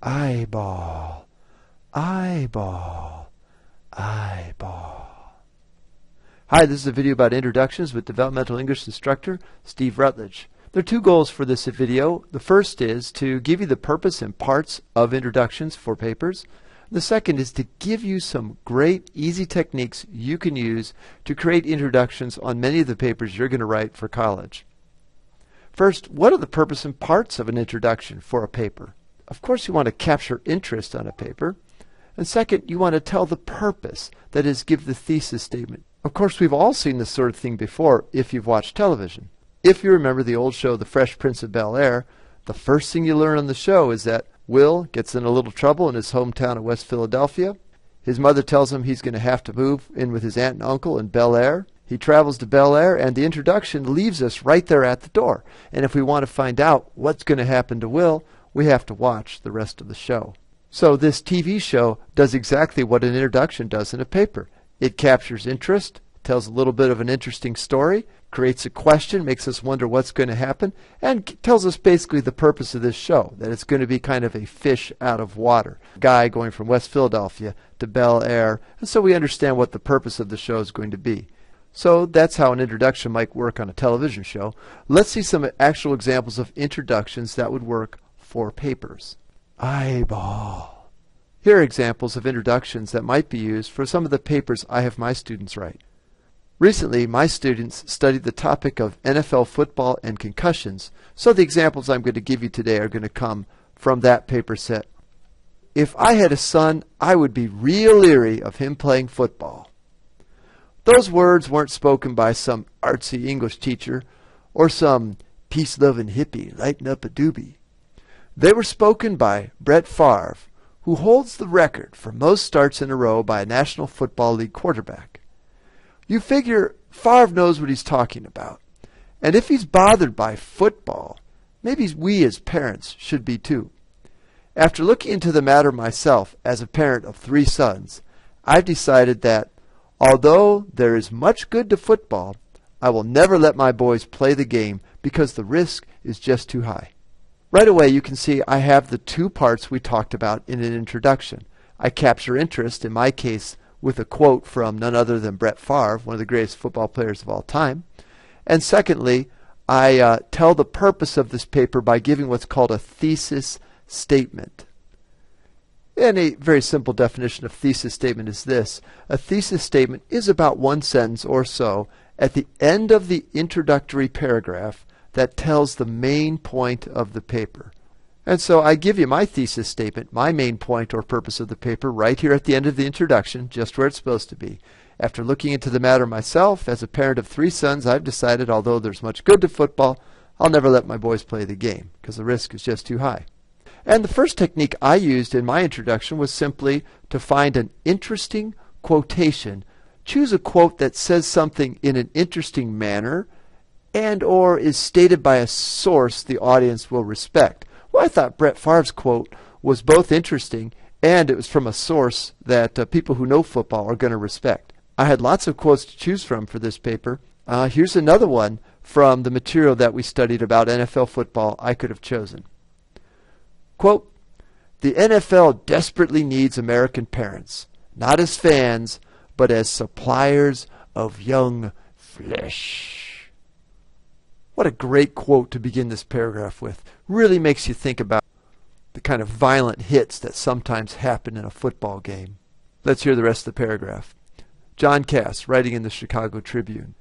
eyeball, eyeball, eyeball. Hi, this is a video about introductions with Developmental English instructor Steve Rutledge. There are two goals for this video. The first is to give you the purpose and parts of introductions for papers. The second is to give you some great, easy techniques you can use to create introductions on many of the papers you're going to write for college. First, what are the purpose and parts of an introduction for a paper? Of course, you want to capture interest on a paper. And second, you want to tell the purpose, that is, give the thesis statement. Of course, we've all seen this sort of thing before if you've watched television. If you remember the old show, The Fresh Prince of Bel-Air, the first thing you learn on the show is that Will gets in a little trouble in his hometown of West Philadelphia. His mother tells him he's going to have to move in with his aunt and uncle in Bel-Air. He travels to Bel-Air, and the introduction leaves us right there at the door. And if we want to find out what's going to happen to Will, we have to watch the rest of the show. So this TV show does exactly what an introduction does in a paper. It captures interest, tells a little bit of an interesting story, creates a question, makes us wonder what's going to happen, and tells us basically the purpose of this show, that it's going to be kind of a fish out of water. A guy going from West Philadelphia to Bel-Air, and so we understand what the purpose of the show is going to be. So that's how an introduction might work on a television show. Let's see some actual examples of introductions that would work for papers. Eyeball. Here are examples of introductions that might be used for some of the papers I have my students write. Recently, my students studied the topic of NFL football and concussions, so the examples I'm going to give you today are going to come from that paper set. If I had a son, I would be real leery of him playing football. Those words weren't spoken by some artsy English teacher or some peace-loving hippie lighting up a doobie. They were spoken by Brett Favre, who holds the record for most starts in a row by a National Football League quarterback. You figure Favre knows what he's talking about. And if he's bothered by football, maybe we as parents should be too. After looking into the matter myself as a parent of 3 sons, I've decided that although there is much good to football, I will never let my boys play the game because the risk is just too high. Right away you can see I have the two parts we talked about in an introduction. I capture interest, in my case, with a quote from none other than Brett Favre, one of the greatest football players of all time. And secondly, I tell the purpose of this paper by giving what's called a thesis statement. And a very simple definition of thesis statement is this. A thesis statement is about one sentence or so at the end of the introductory paragraph that tells the main point of the paper. And so I give you my thesis statement, my main point or purpose of the paper, right here at the end of the introduction, just where it's supposed to be. After looking into the matter myself, as a parent of 3 sons, I've decided, although there's much good to football, I'll never let my boys play the game, because the risk is just too high. And the first technique I used in my introduction was simply to find an interesting quotation. Choose a quote that says something in an interesting manner and or is stated by a source the audience will respect. Well, I thought Brett Favre's quote was both interesting and it was from a source that people who know football are going to respect. I had lots of quotes to choose from for this paper. Here's another one from the material that we studied about NFL football I could have chosen. Quote, "The NFL desperately needs American parents, not as fans, but as suppliers of young flesh." What a great quote to begin this paragraph with. Really makes you think about the kind of violent hits that sometimes happen in a football game. Let's hear the rest of the paragraph. John Cass, writing in the Chicago Tribune.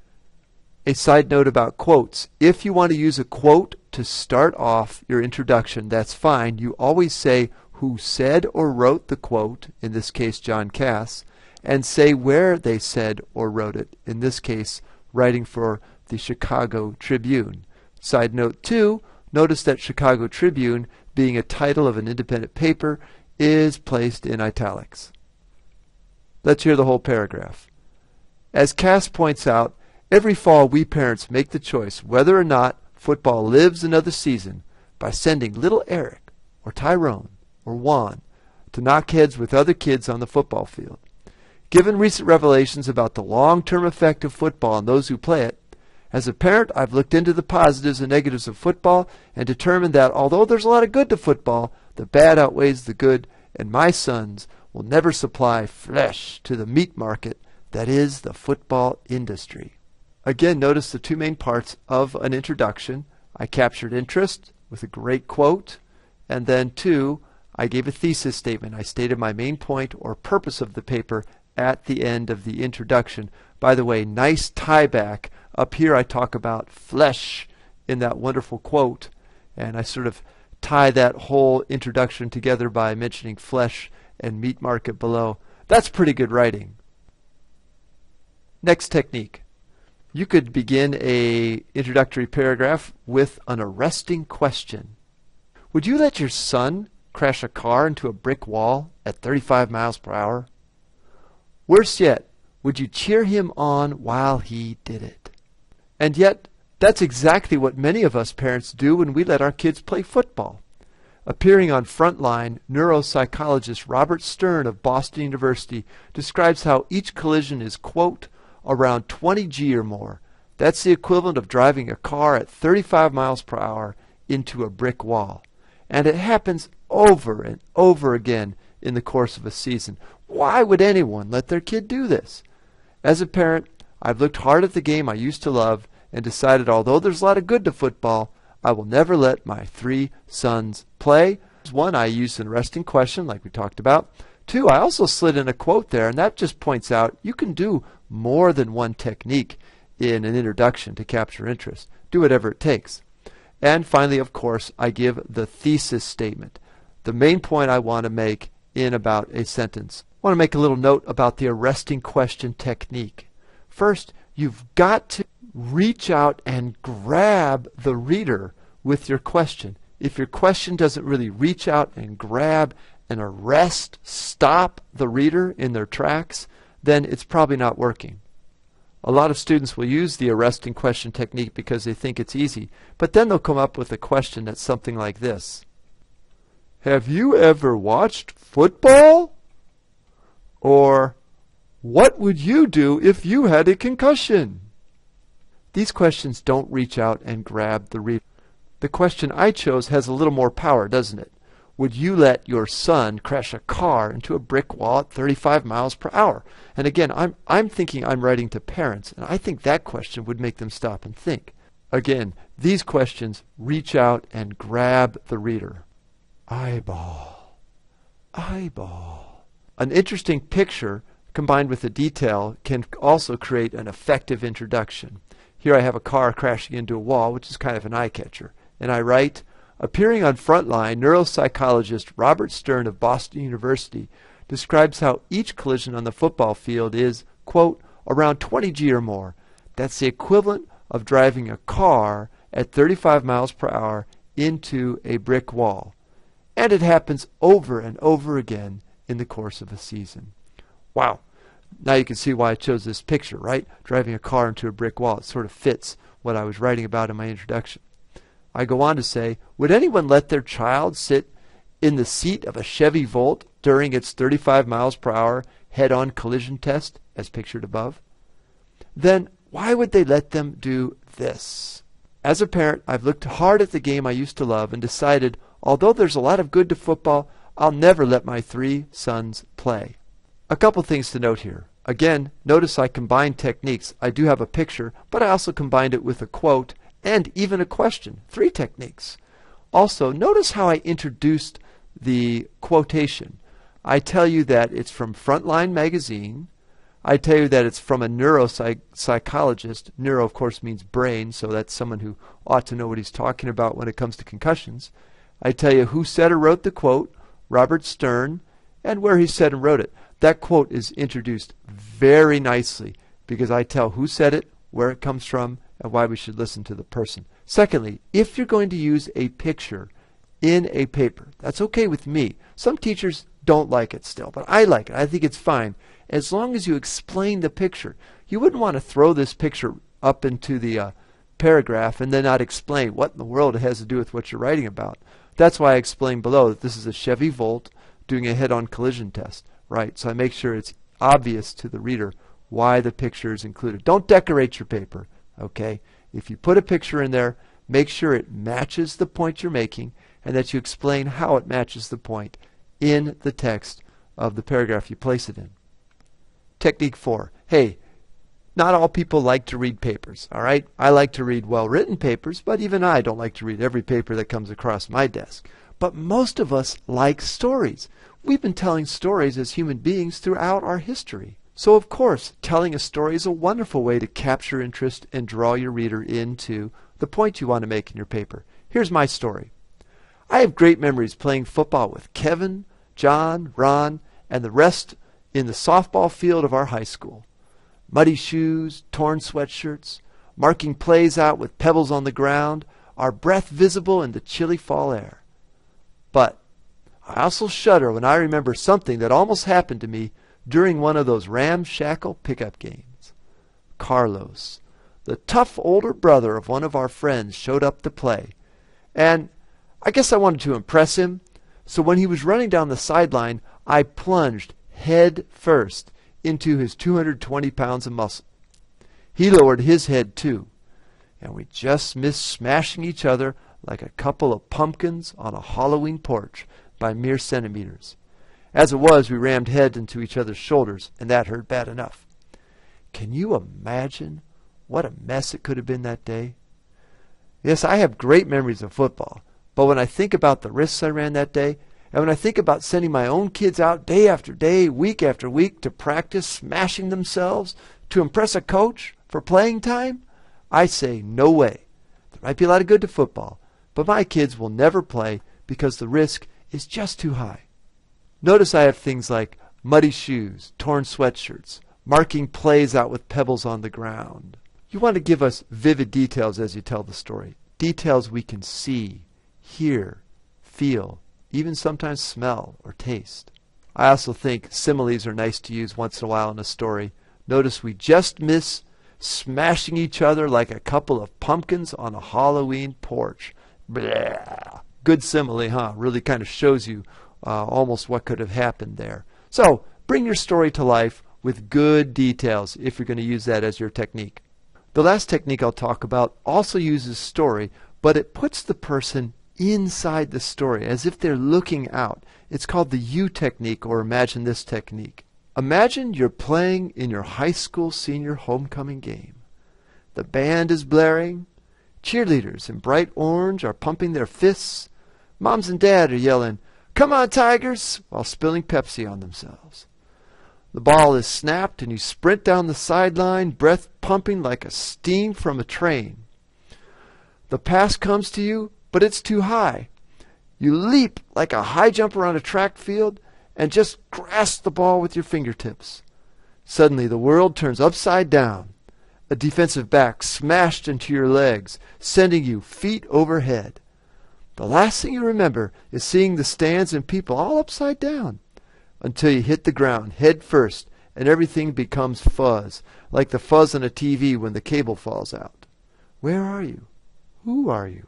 A side note about quotes. If you want to use a quote to start off your introduction, that's fine. You always say who said or wrote the quote, in this case John Cass, and say where they said or wrote it, in this case writing for the Chicago Tribune. Side note 2, notice that Chicago Tribune, being a title of an independent paper, is placed in italics. Let's hear the whole paragraph. As Cass points out, every fall we parents make the choice whether or not football lives another season by sending little Eric or Tyrone or Juan to knock heads with other kids on the football field. Given recent revelations about the long-term effect of football on those who play it, as a parent, I've looked into the positives and negatives of football and determined that although there's a lot of good to football, The bad outweighs the good, and my sons will never supply flesh to the meat market that is the football industry. Again, notice the two main parts of an introduction. I captured interest with a great quote, and then two, I gave a thesis statement. I stated my main point or purpose of the paper at the end of the introduction. By the way, nice tie back. Up here I talk about flesh in that wonderful quote, and I sort of tie that whole introduction together by mentioning flesh and meat market below. That's pretty good writing. Next technique. You could begin a introductory paragraph with an arresting question. Would you let your son crash a car into a brick wall at 35 miles per hour? Worse yet, would you cheer him on while he did it? And yet, that's exactly what many of us parents do when we let our kids play football. Appearing on Frontline, neuropsychologist Robert Stern of Boston University describes how each collision is, quote, around 20 G or more. That's the equivalent of driving a car at 35 miles per hour into a brick wall. And it happens over and over again in the course of a season. Why would anyone let their kid do this? As a parent, I've looked hard at the game I used to love and decided although there's a lot of good to football, I will never let my 3 sons play. One, I used an arresting question like we talked about. 2, I also slid in a quote there, and that just points out you can do more than one technique in an introduction to capture interest. Do whatever it takes. And finally, of course, I give the thesis statement, the main point I want to make in about a sentence. I want to make a little note about the arresting question technique. First, you've got to reach out and grab the reader with your question. If your question doesn't really reach out and grab and arrest, stop the reader in their tracks, then it's probably not working. A lot of students will use the arresting question technique because they think it's easy, but then they'll come up with a question that's something like this. Have you ever watched football? Or, what would you do if you had a concussion? These questions don't reach out and grab the reader. The question I chose has a little more power, doesn't it? Would you let your son crash a car into a brick wall at 35 miles per hour? And again, I'm thinking I'm writing to parents, and I think that question would make them stop and think. Again, these questions reach out and grab the reader. Eyeball. Eyeball. An interesting picture combined with a detail can also create an effective introduction. Here I have a car crashing into a wall, which is kind of an eye-catcher. And I write, appearing on Frontline, neuropsychologist Robert Stern of Boston University describes how each collision on the football field is, quote, around 20 G or more. That's the equivalent of driving a car at 35 miles per hour into a brick wall. And it happens over and over again in the course of a season. Wow. Now you can see why I chose this picture, right? Driving a car into a brick wall. It sort of fits what I was writing about in my introduction. I go on to say, would anyone let their child sit in the seat of a Chevy Volt during its 35 miles per hour head-on collision test, as pictured above? Then why would they let them do this? As a parent, I've looked hard at the game I used to love and decided, although there's a lot of good to football, I'll never let my 3 sons play. A couple things to note here. Again, notice I combined techniques. I do have a picture, but I also combined it with a quote and even a question. 3 techniques. Also, notice how I introduced the quotation. I tell you that it's from Frontline magazine. I tell you that it's from a neuropsychologist. Neuro, of course, means brain, so that's someone who ought to know what he's talking about when it comes to concussions. I tell you who said or wrote the quote, Robert Stern, and where he said and wrote it. That quote is introduced very nicely because I tell who said it, where it comes from, and why we should listen to the person. Secondly, if you're going to use a picture in a paper, that's okay with me. Some teachers don't like it still, but I like it. I think it's fine as long as you explain the picture. You wouldn't want to throw this picture up into the paragraph and then not explain what in the world it has to do with what you're writing about. That's why I explained below that this is a Chevy Volt doing a head-on collision test. Right, so I make sure it's obvious to the reader why the picture is included. Don't decorate your paper, okay? If you put a picture in there, make sure it matches the point you're making, and that you explain how it matches the point in the text of the paragraph you place it in. Technique 4. Hey, not all people like to read papers, all right? I like to read well-written papers, but even I don't like to read every paper that comes across my desk. But most of us like stories. We've been telling stories as human beings throughout our history. So of course, telling a story is a wonderful way to capture interest and draw your reader into the point you want to make in your paper. Here's my story. I have great memories playing football with Kevin, John, Ron, and the rest in the softball field of our high school. Muddy shoes, torn sweatshirts, marking plays out with pebbles on the ground, our breath visible in the chilly fall air. But I also shudder when I remember something that almost happened to me during one of those ramshackle pickup games. Carlos, the tough older brother of one of our friends, showed up to play. And I guess I wanted to impress him, so when he was running down the sideline, I plunged head first into his 220 pounds of muscle. He lowered his head too, and we just missed smashing each other like a couple of pumpkins on a Halloween porch by mere centimeters. As it was, we rammed heads into each other's shoulders, and that hurt bad enough. Can you imagine what a mess it could have been that day? Yes, I have great memories of football, but when I think about the risks I ran that day, and when I think about sending my own kids out day after day, week after week to practice smashing themselves to impress a coach for playing time, I say no way. There might be a lot of good to football, but my kids will never play because the risk is just too high. Notice I have things like muddy shoes, torn sweatshirts, marking plays out with pebbles on the ground. You want to give us vivid details as you tell the story. Details we can see, hear, feel, even sometimes smell or taste. I also think similes are nice to use once in a while in a story. Notice we just miss smashing each other like a couple of pumpkins on a Halloween porch. Blah. Good simile, huh? Really kind of shows you almost what could have happened there. So bring your story to life with good details if you're going to use that as your technique. The last technique I'll talk about also uses story, but it puts the person inside the story as if they're looking out. It's called the you technique, or imagine this technique. Imagine you're playing in your high school senior homecoming game. The band is blaring. Cheerleaders in bright orange are pumping their fists. Moms and dad are yelling, "Come on, Tigers," while spilling Pepsi on themselves. The ball is snapped and you sprint down the sideline, breath pumping like a steam from a train. The pass comes to you, but it's too high. You leap like a high jumper on a track field and just grasp the ball with your fingertips. Suddenly the world turns upside down. A defensive back smashed into your legs, sending you feet overhead. The last thing you remember is seeing the stands and people all upside down until you hit the ground head first and everything becomes fuzz, like the fuzz on a TV when the cable falls out. Where are you? Who are you?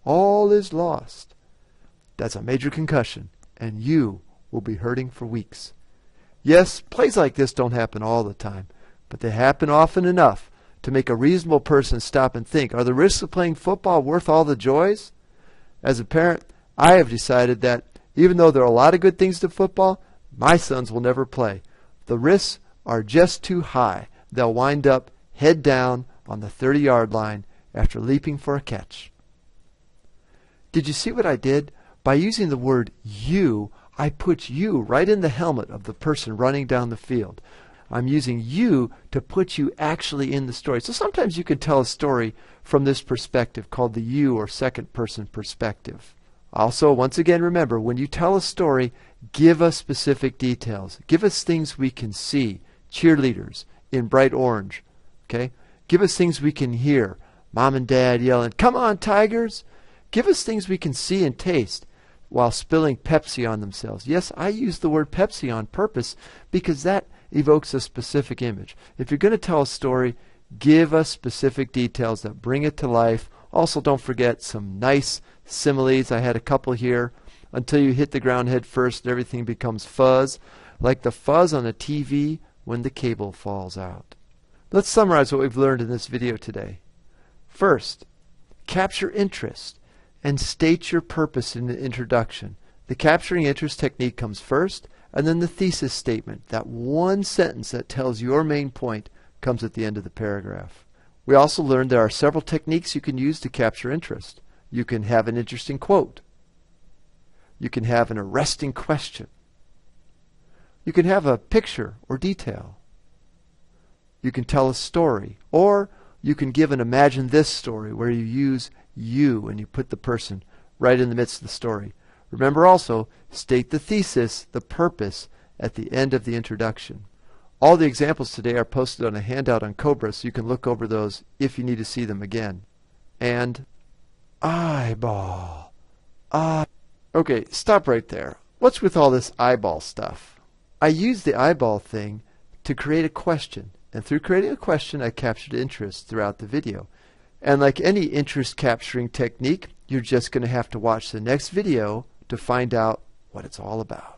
All is lost. That's a major concussion, and you will be hurting for weeks. Yes, plays like this don't happen all the time, but they happen often enough to make a reasonable person stop and think, are the risks of playing football worth all the joys? As a parent, I have decided that even though there are a lot of good things to football, my sons will never play. The risks are just too high. They'll wind up head down on the 30-yard line after leaping for a catch. Did you see what I did? By using the word you, I put you right in the helmet of the person running down the field. I'm using you to put you actually in the story. So sometimes you can tell a story from this perspective called the you or second person perspective. Also, once again, remember, when you tell a story, give us specific details. Give us things we can see. Cheerleaders in bright orange. Okay? Give us things we can hear. Mom and dad yelling, "Come on, Tigers!" Give us things we can see and taste while spilling Pepsi on themselves. Yes, I use the word Pepsi on purpose because that evokes a specific image. If you're going to tell a story, give us specific details that bring it to life. Also, don't forget some nice similes. I had a couple here. Until you hit the ground head first and everything becomes fuzz, like the fuzz on a TV when the cable falls out. Let's summarize what we've learned in this video today. First, capture interest. and state your purpose in the introduction. The capturing interest technique comes first, and then the thesis statement, that one sentence that tells your main point, comes at the end of the paragraph. We also learned there are several techniques you can use to capture interest. You can have an interesting quote. You can have an arresting question. You can have a picture or detail. You can tell a story, or you can give an imagine this story where you use you and you put the person right in the midst of the story. Remember also, state the thesis, the purpose, at the end of the introduction. All the examples today are posted on a handout on Cobra, so you can look over those if you need to see them again. And eyeball. Okay, stop right there. What's with all this eyeball stuff? I used the eyeball thing to create a question, and through creating a question I captured interest throughout the video. And like any interest capturing technique, you're just going to have to watch the next video to find out what it's all about.